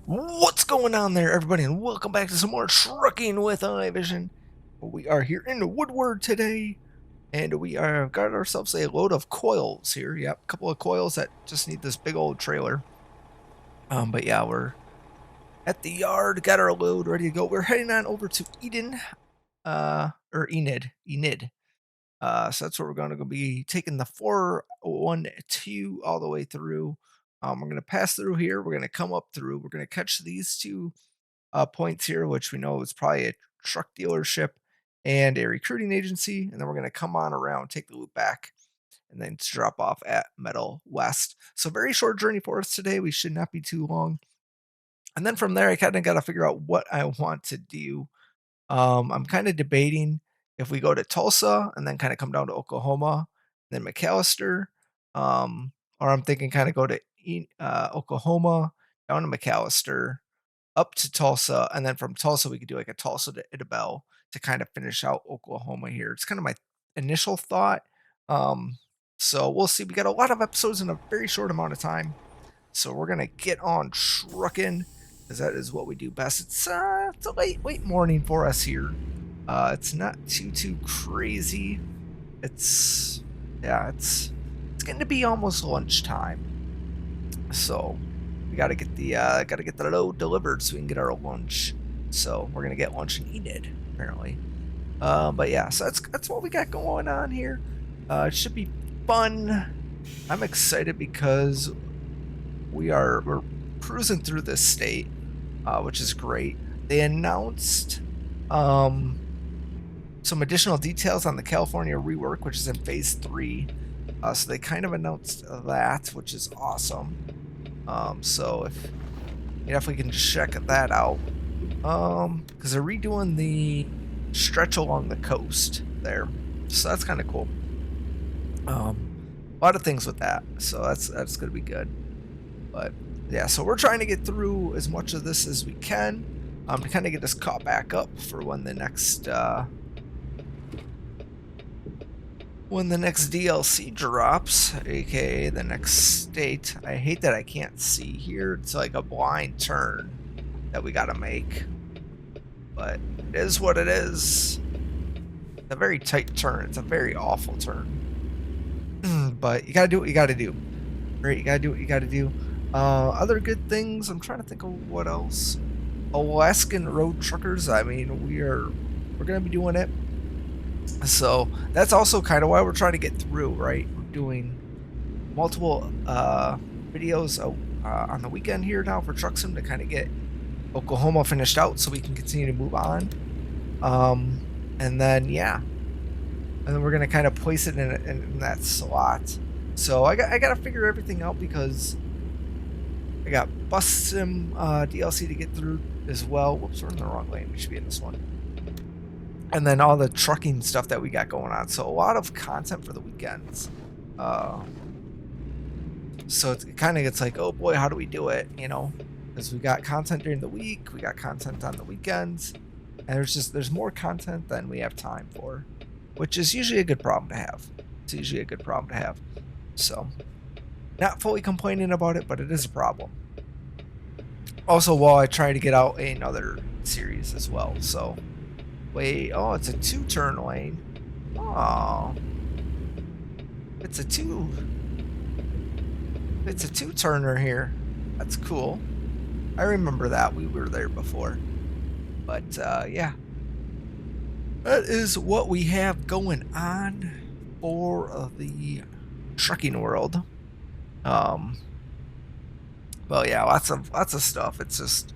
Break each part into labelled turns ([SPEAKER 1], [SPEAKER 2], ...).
[SPEAKER 1] What's going on there, everybody, and welcome back to some more trucking with iVision. We are here in Woodward today, and we are got ourselves a load of coils here. Yep, a couple of coils that just need this big old trailer. But yeah, we're at the yard, got our load ready to go. We're heading on over to Eden, or Enid. So that's where we're going to be taking the 412 all the way through. We're going to pass through here. We're going to come up through. We're going to catch these two points here, which we know is probably a truck dealership and a recruiting agency. And then we're going to come on around, take the loop back, and then drop off at Metal West. So very short journey for us today. We should not be too long. And then from there, I kind of got to figure out what I want to do. I'm kind of debating if we go to Tulsa and then kind of come down to Oklahoma, then McAllister, or I'm thinking kind of go to Oklahoma, down to McAllister, up to Tulsa, and then from Tulsa we could do like a Tulsa to Idabel to kind of finish out Oklahoma here. It's kind of my initial thought. So we'll see. We got a lot of episodes in a very short amount of time, so we're gonna get on trucking because that is what we do best. It's a late morning for us here. It's not too crazy. It's yeah, it's going to be almost lunchtime, so we gotta get the load delivered so we can get our lunch. So we're gonna get lunch in Enid apparently. But yeah, so that's what we got going on here. It should be fun. I'm excited because we're cruising through this state, which is great. They announced some additional details on the California rework, which is in phase 3. So they kind of announced that, which is awesome. So if we can check that out, because they're redoing the stretch along the coast there, so that's kind of cool. A lot of things with that, so that's gonna be good. But yeah, so we're trying to get through as much of this as we can, to kind of get us caught back up for when the next DLC drops, aka the next state. I hate that I can't see here. It's like a blind turn that we gotta make, but it is what it is. It's a very tight turn. It's a very awful turn. But you gotta do what you gotta do. Right? You gotta do what you gotta do. Other good things. I'm trying to think of what else. Alaskan road truckers. I mean, we're gonna be doing it. So that's also kind of why we're trying to get through, right? We're doing multiple videos on the weekend here now for Truck Sim to kind of get Oklahoma finished out so we can continue to move on. And then, yeah. And then we're going to kind of place it in that slot. So I got to figure everything out because I got Bus Sim DLC to get through as well. Whoops, we're in the wrong lane. We should be in this one. And then all the trucking stuff that we got going on. So a lot of content for the weekends. So it kind of gets like, oh boy, how do we do it? You know, because we got content during the week, we got content on the weekends, and there's more content than we have time for, which is usually a good problem to have. It's usually a good problem to have. So, not fully complaining about it, but it is a problem. Also, while I try to get out another series as well. So. Wait, oh, it's a 2-turn lane. Oh. It's a 2-turner here. That's cool. I remember that. We were there before. But, yeah. That is what we have going on for the trucking world. Well, yeah, lots of stuff. It's just...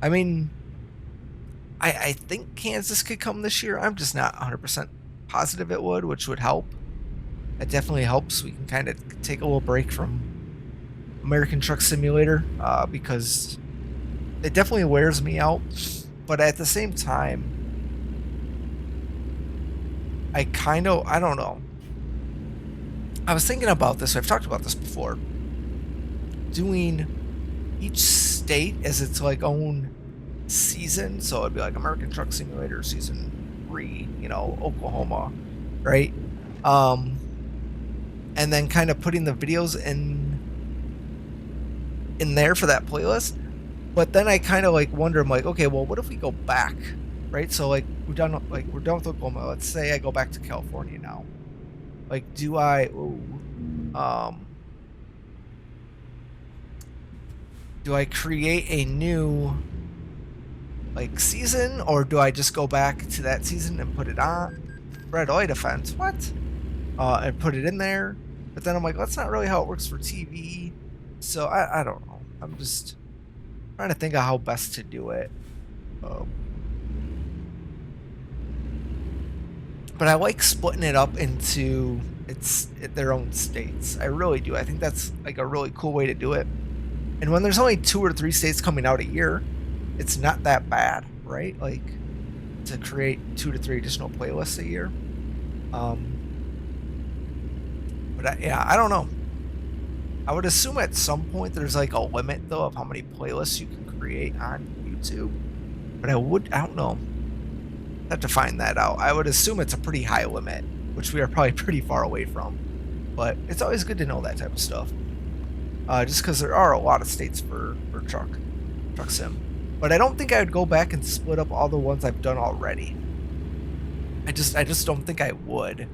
[SPEAKER 1] I mean... I think Kansas could come this year. I'm just not 100% positive it would, which would help. It definitely helps. We can kind of take a little break from American Truck Simulator because it definitely wears me out. But at the same time, I don't know. I was thinking about this. I've talked about this before. Doing each state as its like own season, so it'd be like American Truck Simulator season 3, you know, Oklahoma, right? And then kind of putting the videos in in there for that playlist. But then I kind of like wonder, I'm like, okay, well, what if we go back, right? So like we're done with Oklahoma. Let's say I go back to California now. Like, do I create a new like season, or do I just go back to that season and put it on Red Eye Defense? What? And put it in there. But then I'm like, that's not really how it works for TV. So I don't know. I'm just trying to think of how best to do it. But I like splitting it up into their own states. I really do. I think that's like a really cool way to do it. And when there's only 2 or 3 states coming out a year, it's not that bad, right? Like to create 2 to 3 additional playlists a year. But yeah, I don't know. I would assume at some point there's like a limit though of how many playlists you can create on YouTube. But I don't know. I have to find that out. I would assume it's a pretty high limit, which we are probably pretty far away from. But it's always good to know that type of stuff. Just because there are a lot of states for truck sim. But I don't think I would go back and split up all the ones I've done already. I just don't think I would.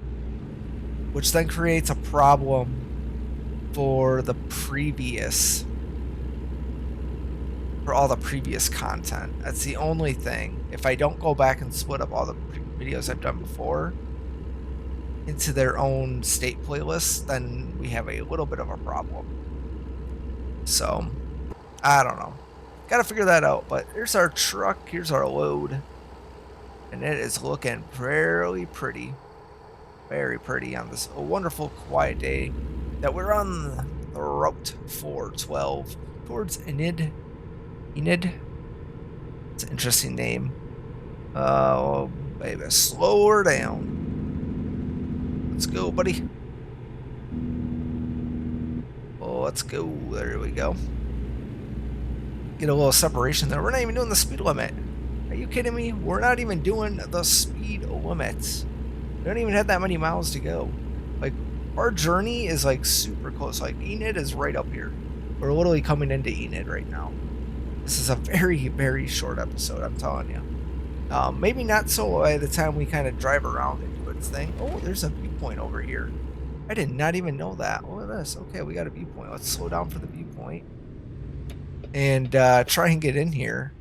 [SPEAKER 1] Which then creates a problem for the previous, for all the previous content. That's the only thing. If I don't go back and split up all the videos I've done before into their own state playlists, then we have a little bit of a problem. So, I don't know. Gotta figure that out. But here's our truck. Here's our load. And it is looking fairly pretty. Very pretty on this wonderful quiet day that we're on the route 412 towards Enid. Enid? It's an interesting name. Oh, baby. Slow her down. Let's go, buddy. Oh, let's go. There we go. Get a little separation there. We're not even doing the speed limit. Are you kidding me? We're not even doing the speed limit. We don't even have that many miles to go. Like, our journey is like super close. Like, Enid is right up here. We're literally coming into Enid right now. This is a very, very short episode, I'm telling you. Maybe not so by the time we kind of drive around and do its thing. Oh, there's a viewpoint over here. I did not even know that. Look at this. Okay, we got a viewpoint. Let's slow down for the viewpoint. And try and get in here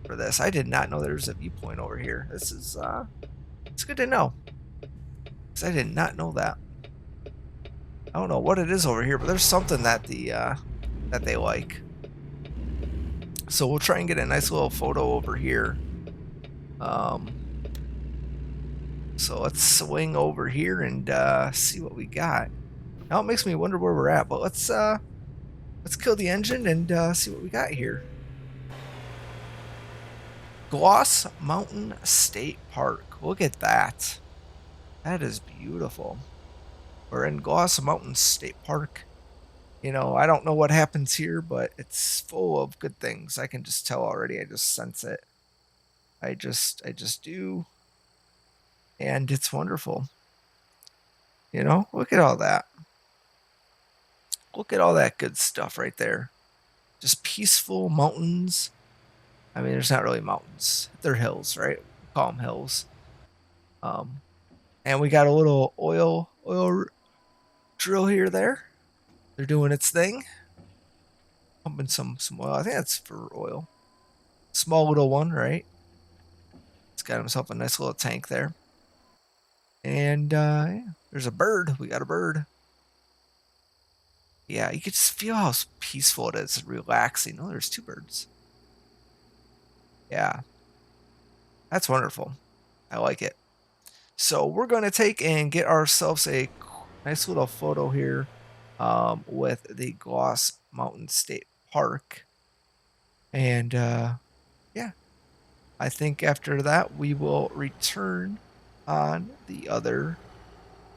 [SPEAKER 1] for this. I did not know there's a viewpoint over here. This is, it's good to know. Because I did not know that. I don't know what it is over here, but there's something that that they like. So we'll try and get a nice little photo over here. So let's swing over here and see what we got. Now it makes me wonder where we're at, but let's kill the engine and see what we got here. Gloss Mountain State Park. Look at that. That is beautiful. We're in Gloss Mountain State Park. You know, I don't know what happens here, but it's full of good things. I can just tell already. I just sense it. I just do. And it's wonderful. You know, look at all that. Look at all that good stuff right there. Just peaceful mountains. I mean, there's not really mountains. They're hills, right? We call them hills. And we got a little oil drill here there. They're doing its thing. Pumping some oil. I think that's for oil. Small little one, right? It's got himself a nice little tank there. And yeah, there's a bird. We got a bird. Yeah, you can just feel how peaceful it is, relaxing. Oh, there's 2 birds. Yeah. That's wonderful. I like it. So we're going to take and get ourselves a nice little photo here with the Gloss Mountain State Park. And yeah, I think after that we will return on the other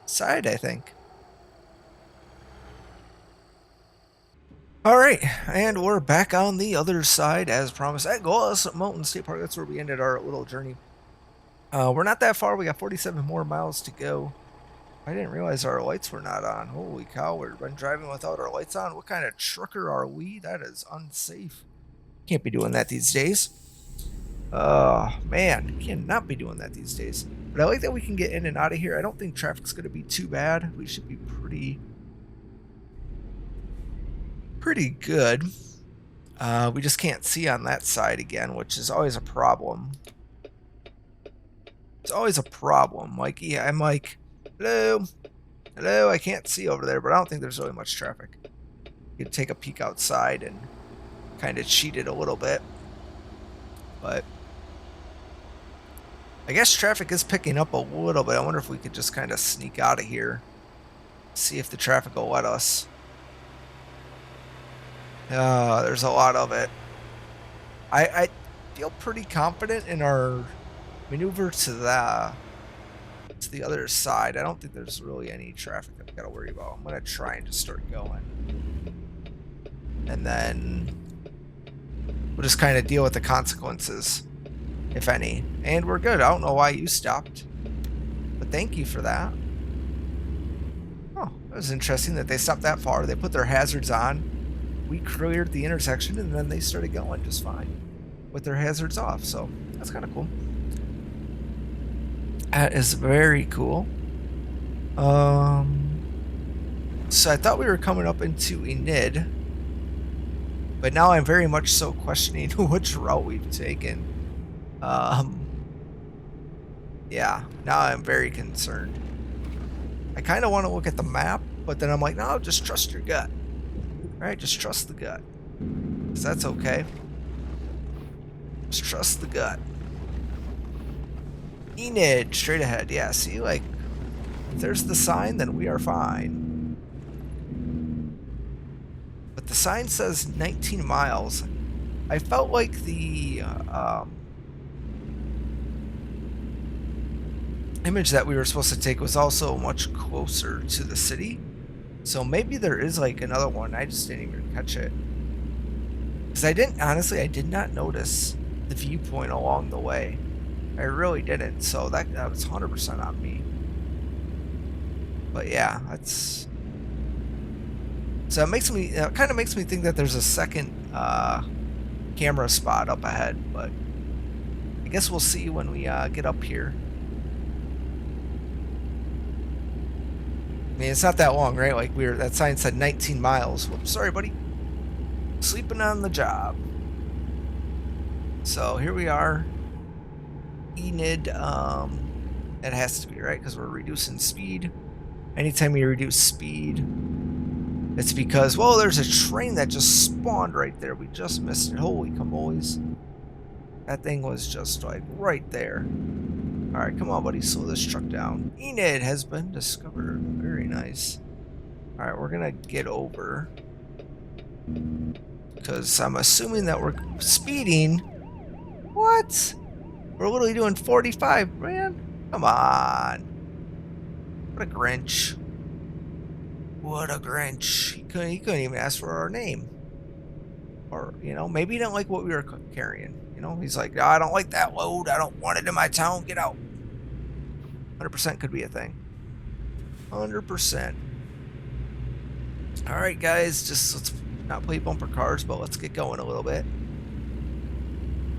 [SPEAKER 1] side, I think. All right, and we're back on the other side as promised at Gloss Mountain State Park. That's where we ended our little journey. We're not that far. We got 47 more miles to go. I didn't realize our lights were not on. Holy cow, we've been driving without our lights on. What kind of trucker are we? That is unsafe. Can't be doing that these days. Oh, man, cannot be doing that these days. But I like that we can get in and out of here. I don't think traffic's going to be too bad. We should be pretty good. We just can't see on that side again, which is always a problem. It's always a problem. Like, yeah, I'm like, hello, hello, I can't see over there, but I don't think there's really much traffic. You could take a peek outside and kind of cheat it a little bit. But I guess traffic is picking up a little bit. I wonder if we could just kind of sneak out of here. See if the traffic will let us. There's a lot of it. I feel pretty confident in our maneuver to the other side. I don't think there's really any traffic that we gotta worry about. I'm gonna try and just start going. And then we'll just kind of deal with the consequences, if any. And we're good. I don't know why you stopped, but thank you for that. Oh, that was interesting that they stopped that far. They put their hazards on. We cleared the intersection, and then they started going just fine with their hazards off. So that's kind of cool. That is very cool. So I thought we were coming up into Enid, but now I'm very much so questioning which route we've taken. Yeah, now I'm very concerned. I kind of want to look at the map, but then I'm like, no, just trust your gut. All right, just trust the gut. 'Cause that's okay. Just trust the gut. Enid, straight ahead. Yeah, see, like, if there's the sign, then we are fine. But the sign says 19 miles. I felt like the image that we were supposed to take was also much closer to the city. So maybe there is like another one. I just didn't even catch it. Because I did not notice the viewpoint along the way. I really didn't. So that was 100% on me. But yeah, that's... So it kind of makes me think that there's a second camera spot up ahead. But I guess we'll see when we get up here. I mean, it's not that long, right? Like that sign said 19 miles. Whoops, sorry, buddy. Sleeping on the job. So here we are. Enid, it has to be, right? Because we're reducing speed. Anytime you reduce speed, it's because, well, there's a train that just spawned right there. We just missed it. Holy camoles. That thing was just like right there. Alright, come on, buddy. Slow this truck down. Enid has been discovered. Very nice. Alright, we're gonna get over. Because I'm assuming that we're speeding. What? We're literally doing 45, man. Come on. What a Grinch. What a Grinch. He couldn't even ask for our name. Or, you know, maybe he didn't like what we were carrying. You know, he's like, I don't like that load. I don't want it in my town. Get out. 100% could be a thing. 100%. Alright, guys. Just let's not play bumper cars, but let's get going a little bit.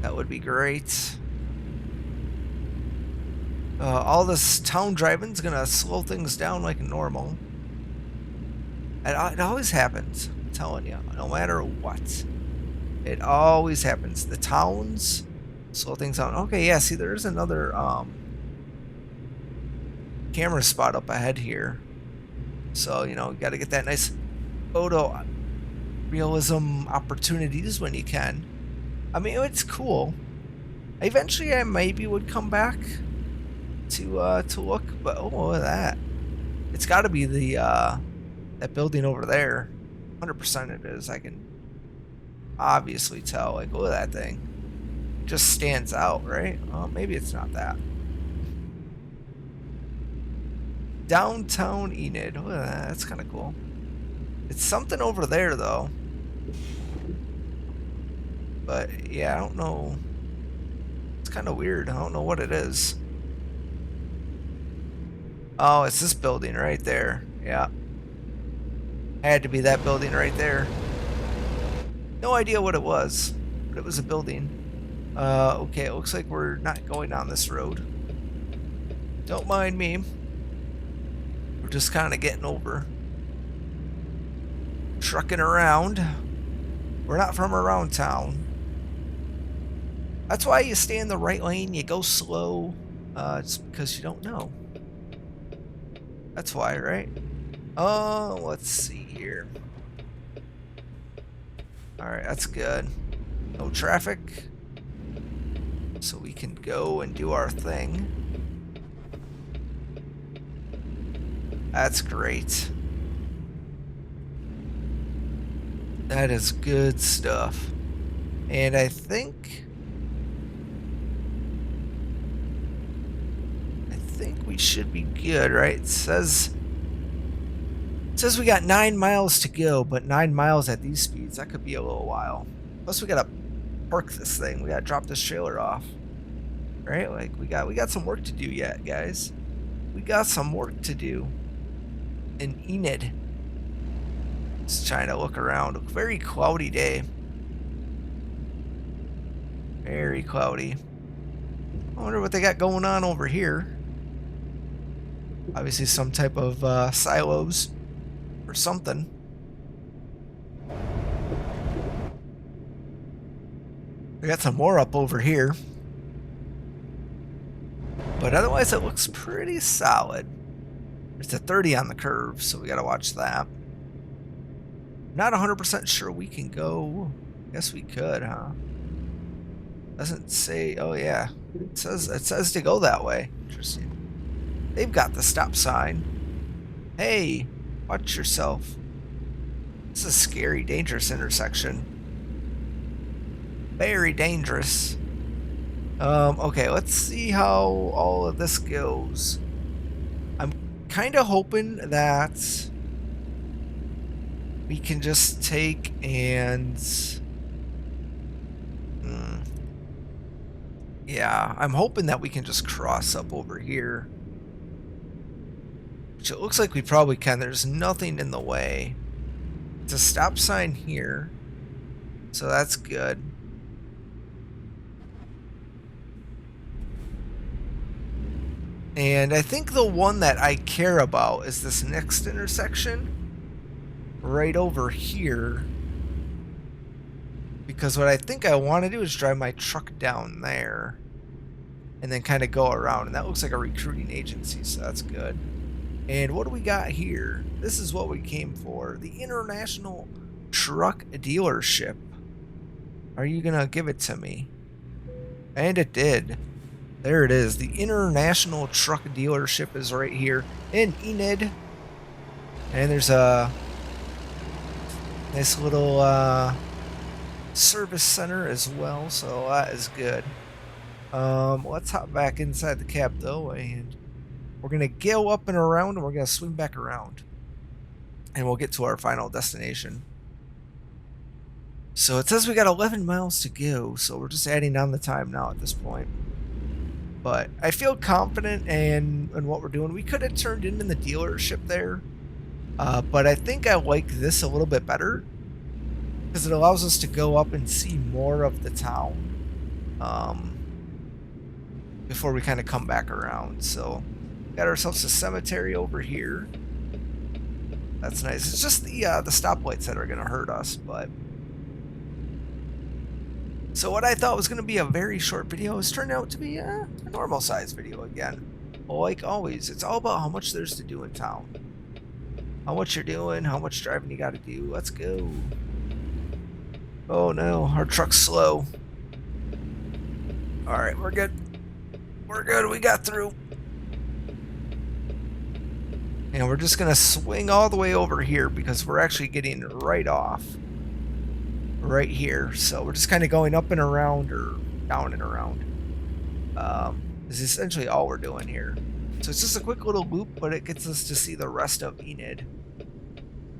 [SPEAKER 1] That would be great. All this town driving is going to slow things down like normal. It always happens. I'm telling you. No matter what. It always happens. The towns slow things down. Okay, yeah, see, there's another camera spot up ahead here. So, you know, you got to get that nice photo realism opportunities when you can. I mean, it's cool. Eventually, I maybe would come back to look, but oh, look at that. It's got to be the that building over there. 100% it is. I can obviously tell. Like, look at that thing. It just stands out, right? Well, maybe it's not that. Downtown Enid. Look at that. That's kind of cool. It's something over there, though. But, yeah, I don't know. It's kind of weird. I don't know what it is. Oh, it's this building right there. Yeah. Had to be that building right there. No idea what it was, but it was a building. Okay, it looks like we're not going down this road. Don't mind me. We're just kind of getting over. Trucking around. We're not from around town. That's why you stay in the right lane, you go slow. It's because you don't know. That's why, right? Oh, let's see here. Alright, that's good. No traffic. So we can go and do our thing. That's great. That is good stuff. And I think we should be good, right? It says we got 9 miles to go, but 9 miles at these speeds, that could be a little while. Plus we gotta park this thing. We gotta drop this trailer off. Right? Like we got some work to do yet, guys. We got some work to do. In Enid. Just trying to look around. A very cloudy day. Very cloudy. I wonder what they got going on over here. Obviously some type of silos or something. We got some more up over here. But otherwise it looks pretty solid. It's a 30 on the curve, so we gotta watch that. Not 100% sure we can go. Guess we could, huh? Doesn't say. Oh yeah, it says to go that way. Interesting. They've got the stop sign. Hey, watch yourself. This is a scary, dangerous intersection. Very dangerous. Okay, let's see how all of this goes. I'm kind of hoping that we can just take and... yeah, I'm hoping that we can just cross up over here. Which it looks like we probably can. There's nothing in the way. It's a stop sign here. So that's good. And I think the one that I care about is this next intersection. Right over here. Because what I think I want to do is drive my truck down there. And then kind of go around. And that looks like a recruiting agency, so that's good. And what do we got here? This is what we came for. The International Truck Dealership. Are you going to give it to me? And it did. There it is. The International Truck Dealership is right here in Enid. And there's a nice little service center as well, so that is good. Let's hop back inside the cab though, and we're gonna go up and around, and we're gonna swing back around, and we'll get to our final destination. So it says we got 11 miles to go, so we're just adding on the time now at this point. But I feel confident in what we're doing. We could have turned in the dealership there, but I think I like this a little bit better because it allows us to go up and see more of the town before we kind of come back around. So got ourselves a cemetery over here. That's nice. It's just the stoplights that are going to hurt us, but... So what I thought was going to be a very short video has turned out to be a normal size video again. Like always, it's all about how much there's to do in town. How much you're doing, how much driving you got to do. Let's go. Oh no, our truck's slow. Alright, we're good. We're good, we got through. And we're just going to swing all the way over here because we're actually getting right off. Right here, so we're just kind of going up and around, or down and around. This is essentially all we're doing here. So it's just a quick little loop, but it gets us to see the rest of Enid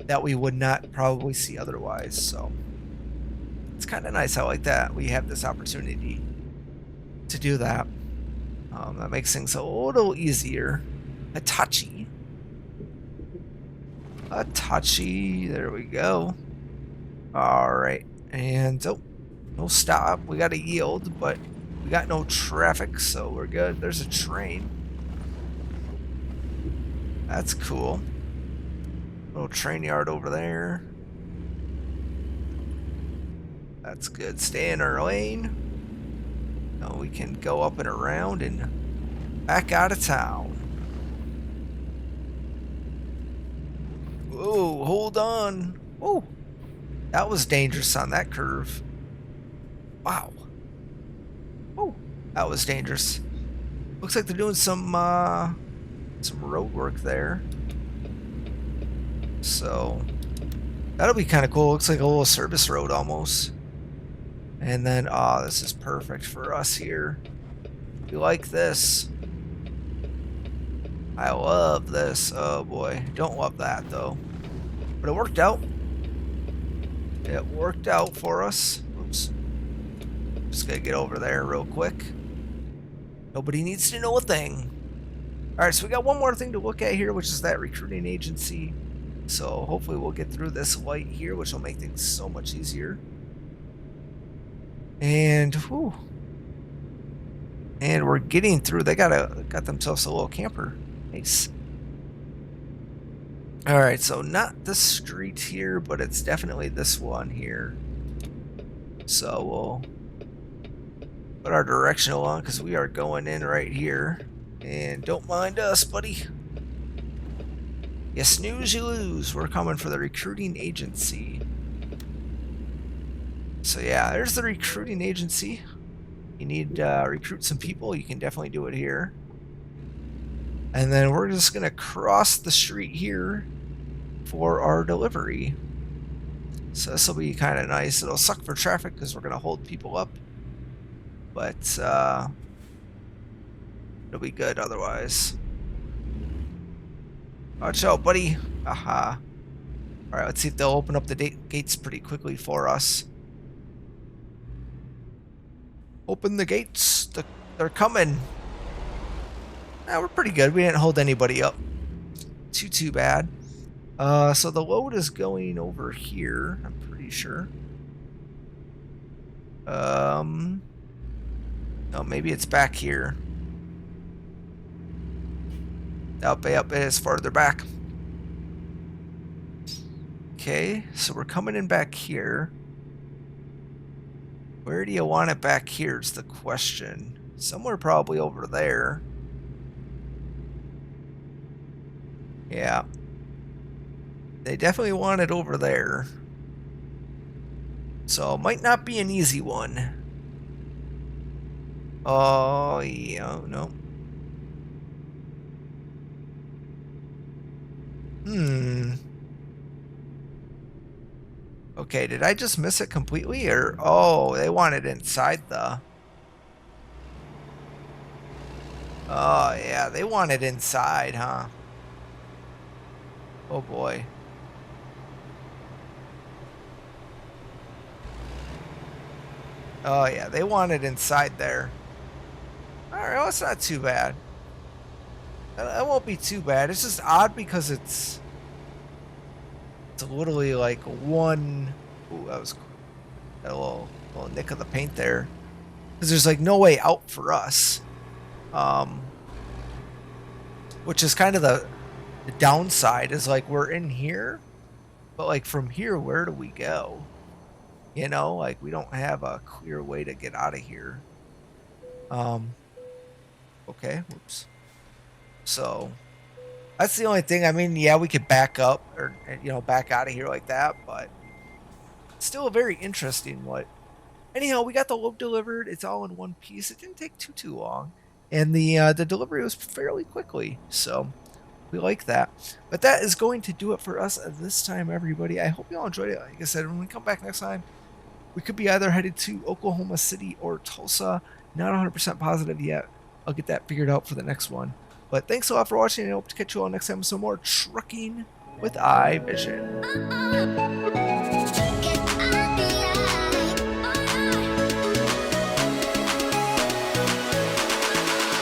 [SPEAKER 1] that we would not probably see otherwise. So it's kind of nice. I like that we have this opportunity to do that. That makes things a little easier Hitachi. Hitachi. There we go. Alright. And, oh, no stop. We got to yield, but we got no traffic, so we're good. There's a train. That's cool. Little train yard over there. That's good. Stay in our lane. Now we can go up and around and back out of town. Whoa, hold on. Whoa. That was dangerous on that curve. Wow. Oh, that was dangerous. Looks like they're doing some road work there. So that'll be kind of cool. Looks like a little service road almost. And then, oh, this is perfect for us here. We like this. I love this. Oh boy, don't love that though. But it worked out. It worked out for us. Oops. Just gotta get over there real quick. Nobody needs to know a thing. Alright, so we got one more thing to look at here, which is that recruiting agency. So hopefully we'll get through this light here, which will make things so much easier. And whew. And we're getting through. They got themselves a little camper. Nice. Alright, so not this street here, but it's definitely this one here. So we'll put our directional on because we are going in right here. And don't mind us, buddy. You snooze, you lose. We're coming for the recruiting agency. So yeah, there's the recruiting agency. You need to recruit some people, you can definitely do it here. And then we're just going to cross the street here for our delivery. So this will be kind of nice. It'll suck for traffic because we're going to hold people up. But it'll be good otherwise. Watch out, buddy. Aha. Alright, let's see if they'll open up the gates pretty quickly for us. Open the gates. They're coming. Nah, we're pretty good. We didn't hold anybody up too bad. So the load is going over here, I'm pretty sure. No, maybe it's back here. Up, it is farther back. Okay, so we're coming in back here. Where do you want it back here is the question. Somewhere probably over there. Yeah. They definitely want it over there. So it might not be an easy one. Oh, yeah, no. Okay, did I just miss it completely? Or, oh, they want it inside the... Oh, yeah, they want it inside, huh? Oh, boy. Oh, yeah, they want it inside there. Alright, well, it's not too bad. That won't be too bad. It's just odd because it's literally like one... Ooh, that was cool. Got a little nick of the paint there. Because there's like no way out for us. Which is kind of the downside, is like we're in here, but like from here, where do we go? You know, like we don't have a clear way to get out of here. Okay, whoops. So that's the only thing. I mean, yeah, we could back up or, you know, back out of here like that, but still a very interesting what. Anyhow, we got the load delivered. It's all in one piece. It didn't take too long, and the delivery was fairly quickly. So we like that. But that is going to do it for us this time, everybody. I hope you all enjoyed it. Like I said, when we come back next time, we could be either headed to Oklahoma City or Tulsa. Not 100% positive yet. I'll get that figured out for the next one. But thanks a lot for watching, and I hope to catch you all next time with some more trucking with iVision.